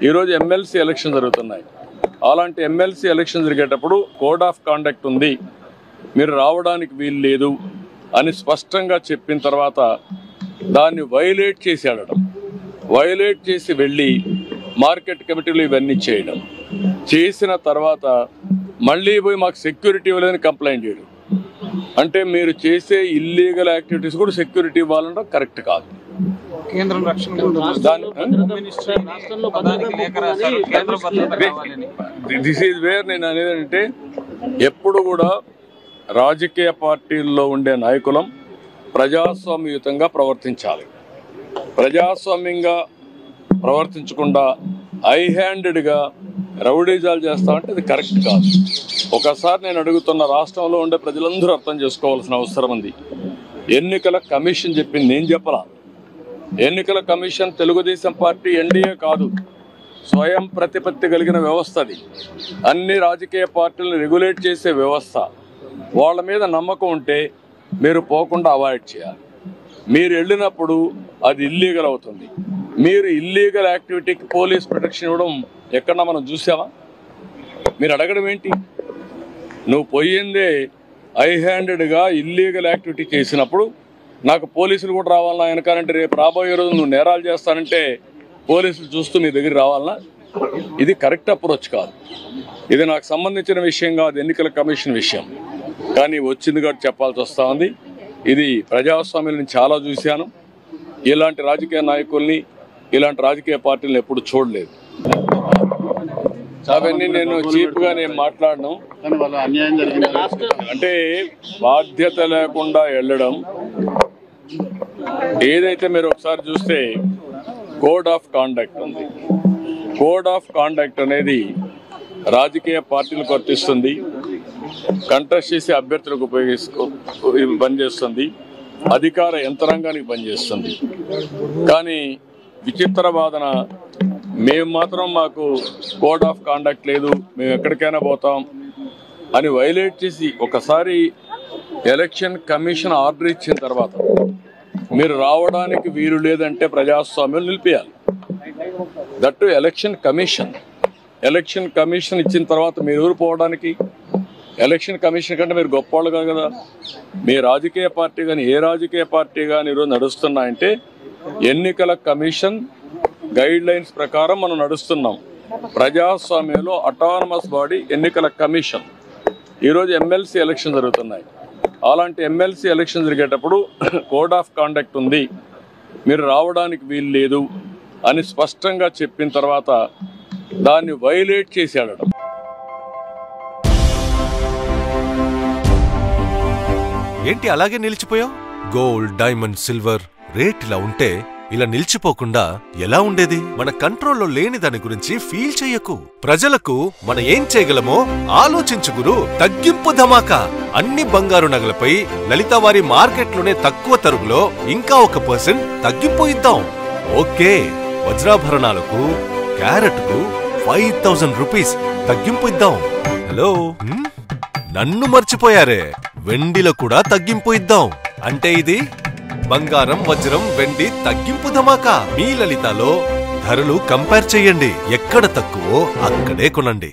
ఈరోజు MLC election జరుగుతున్నాయి. అలాంటి ఎమ్మెల్సీ ఎలక్షన్ జరిగేటప్పుడు కోడ్ ఆఫ్ కాండక్ట్ ఉంది, మీరు రావడానికి వీలు లేదు అని స్పష్టంగా చెప్పిన తర్వాత దాన్ని వైలేట్ చేసి ఆడడం, వైలేట్ చేసి వెళ్ళి మార్కెట్ కమిటీలు ఇవన్నీ చేయడం, చేసిన తర్వాత మళ్ళీ పోయి మాకు సెక్యూరిటీ ఇవ్వలేదని కంప్లైంట్ చేయడం. అంటే మీరు చేసే ఇల్లీగల్ యాక్టివిటీస్ కూడా సెక్యూరిటీ ఇవ్వాలంటే కరెక్ట్ కాదు. దిస్ ఈజ్ వేర్ నేను అనేది అంటే ఎప్పుడు కూడా రాజకీయ పార్టీల్లో ఉండే నాయకులం ప్రజాస్వామ్యయుతంగా ప్రవర్తించాలి. ప్రజాస్వామ్యంగా ప్రవర్తించకుండా హై హ్యాండెడ్గా రౌడీజాలు చేస్తామంటే అది కరెక్ట్ కాదు. ఒకసారి నేను అడుగుతున్న, రాష్ట్రంలో ఉండే ప్రజలందరూ అర్థం చేసుకోవాల్సిన అవసరం ఉంది. ఎన్నికల కమిషన్ చెప్పింది, నేను చెప్పలా. ఎన్నికల కమిషన్ తెలుగుదేశం పార్టీ ఎన్డీఏ కాదు, స్వయం ప్రతిపత్తి కలిగిన వ్యవస్థ. అది అన్ని రాజకీయ పార్టీలను రెగ్యులేట్ చేసే వ్యవస్థ. వాళ్ళ మీద నమ్మకం ఉంటే మీరు పోకుండా అవాయిడ్ చేయాలి. మీరు వెళ్ళినప్పుడు అది ఇల్లీగల్ అవుతుంది. మీరు ఇల్లీగల్ యాక్టివిటీకి పోలీస్ ప్రొటెక్షన్ ఇవ్వడం ఎక్కడన్నా మనం చూసామా? మీరు అడగడం ఏంటి? నువ్వు పోయిందే హై హ్యాండెడ్గా ఇల్లీగల్ యాక్టివిటీ చేసినప్పుడు నాకు పోలీసులు కూడా రావాలన్నా వెనకాలంటే రేపు రాబోయే రోజు నువ్వు నేరాలు చేస్తానంటే పోలీసులు చూస్తూ నీ దగ్గర రావాలన్నా? ఇది కరెక్ట్ అప్రోచ్ కాదు. ఇది నాకు సంబంధించిన విషయం కాదు, ఎన్నికల కమిషన్ విషయం. కానీ వచ్చింది కాబట్టి చెప్పాల్సి వస్తూ ఉంది. ఇది ప్రజాస్వామ్యాన్ని చాలా చూశాను. ఇలాంటి రాజకీయ నాయకుల్ని, ఇలాంటి రాజకీయ పార్టీలను ఎప్పుడు చూడలేదు. అవన్నీ నేను చీప్గా నేను మాట్లాడను. అంటే బాధ్యత లేకుండా వెళ్ళడం, ఏదైతే మీరు ఒకసారి చూస్తే కోడ్ ఆఫ్ కాండక్ట్ ఉంది. కోడ్ ఆఫ్ కాండక్ట్ అనేది రాజకీయ పార్టీలకు వర్తిస్తుంది, కంటెస్ట్ చేసే అభ్యర్థులకు పనిచేస్తుంది, అధికార యంత్రాంగానికి పనిచేస్తుంది. కానీ విచిత్ర వాదన, మేము మాత్రం మాకు కోడ్ ఆఫ్ కాండక్ట్ లేదు, మేము ఎక్కడికైనా పోతాం అని వైలేట్ చేసి, ఒకసారి ఎలక్షన్ కమిషన్ ఆర్డర్ ఇచ్చిన తర్వాత మీరు రావడానికి వీలు లేదంటే ప్రజాస్వామ్యం నిలిపేయాలి. That election commission. Election commission ఇచ్చిన తర్వాత మీరు ఊరు పోవడానికి, ఎలక్షన్ కమిషన్ కంటే మీరు గొప్పవాళ్ళు కాదు కదా. మీ రాజకీయ పార్టీ కానీ ఏ రాజకీయ పార్టీ కానీ ఈరోజు నడుస్తున్నాయంటే ఎన్నికల కమిషన్ గైడ్ లైన్స్ ప్రకారం మనం నడుస్తున్నాం. ప్రజాస్వామ్యంలో అటానమస్ బాడీ ఎన్నికల కమిషన్. ఈరోజు ఎమ్మెల్సీ ఎలక్షన్ జరుగుతున్నాయి. అలాంటి ఎమ్మెల్సీ ఎలక్షన్ జరిగేటప్పుడు కోడ్ ఆఫ్ కాండక్ట్ ఉంది, మీరు రావడానికి వీలు లేదు అని స్పష్టంగా చెప్పిన తర్వాత దాన్ని వైలేట్ చేసి ఆడడం. ఏంటి అలాగే నిలిచిపోయావు? గోల్డ్, డైమండ్, సిల్వర్ రేట్ ఇలా ఉంటే ఇలా నిలిచిపోకుండా ఎలా ఉండేది? మన కంట్రోల్లో లేని దాని గురించి ఫీల్ చెయ్యకు. ప్రజలకు మనం ఏం చేయగలమో ఆలోచించు గురు. తగ్గింపు ధమాకా. అన్ని బంగారు నగలపై లలిత వారి మార్కెట్లోనే తక్కువ తరుగులో ఇంకా 1% తగ్గింపు ఇద్దాం. ఓకే, వజ్రాభరణాలకు క్యారెట్కు 5000 రూపీస్ తగ్గింపు ఇద్దాం. హలో, నన్ను మర్చిపోయారే, వెండిలో కూడా తగ్గింపు ఇద్దాం. అంటే ఇది బంగారం, వజ్రం, వెండి తగ్గింపు ధమాకా. మీ లలితలో ధరలు కంపేర్ చెయ్యండి. ఎక్కడ తక్కువో అక్కడే కొనండి.